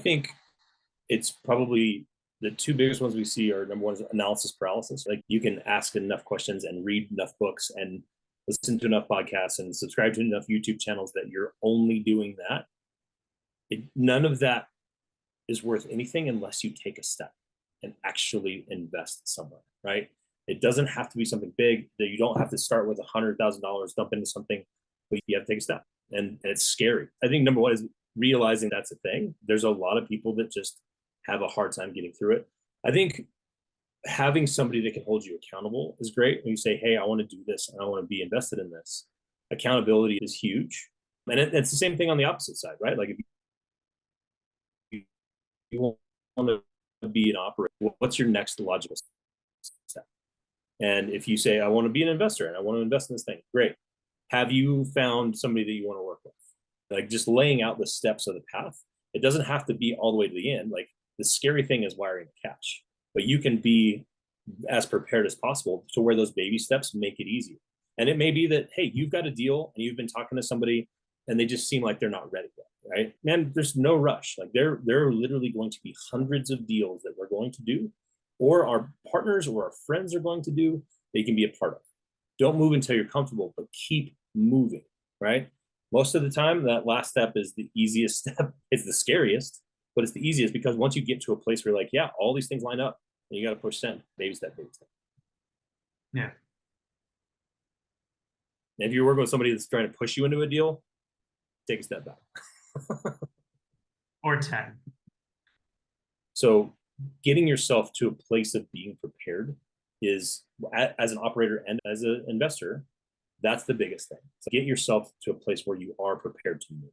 think it's probably the two biggest ones we see are number one is analysis paralysis. Like you can ask enough questions and read enough books and listen to enough podcasts and subscribe to enough YouTube channels that you're only doing that. None of that is worth anything unless you take a step and actually invest somewhere, right? It doesn't have to be something big. That you don't have to start with $100,000, dump into something, but you have to take a step. And it's scary. I think number one is realizing that's a thing. There's a lot of people that just have a hard time getting through it. I think having somebody that can hold you accountable is great. When you say, hey, I want to do this and I want to be invested in this, accountability is huge. And it's the same thing on the opposite side, right? Like if you want to be an operator, what's your next logical step? And if you say, I want to be an investor and I want to invest in this thing, great. Have you found somebody that you want to work with? Like just laying out the steps of the path. It doesn't have to be all the way to the end. Like the scary thing is wiring the cash, but you can be as prepared as possible to where those baby steps make it easier. And it may be that, hey, you've got a deal and you've been talking to somebody and they just seem like they're not ready yet, right? Man, there's no rush. Like there are literally going to be hundreds of deals that we're going to do, or our partners or our friends are going to do that you can be a part of. Don't move until you're comfortable, but keep moving, right? Most of the time, that last step is the easiest step. It's the scariest, but it's the easiest because once you get to a place where you're like, yeah, all these things line up, and you got to push send, baby step, baby step. Yeah. And if you're working with somebody that's trying to push you into a deal, take a step back. Or 10. So getting yourself to a place of being prepared is, as an operator and as an investor, that's the biggest thing. So get yourself to a place where you are prepared to move.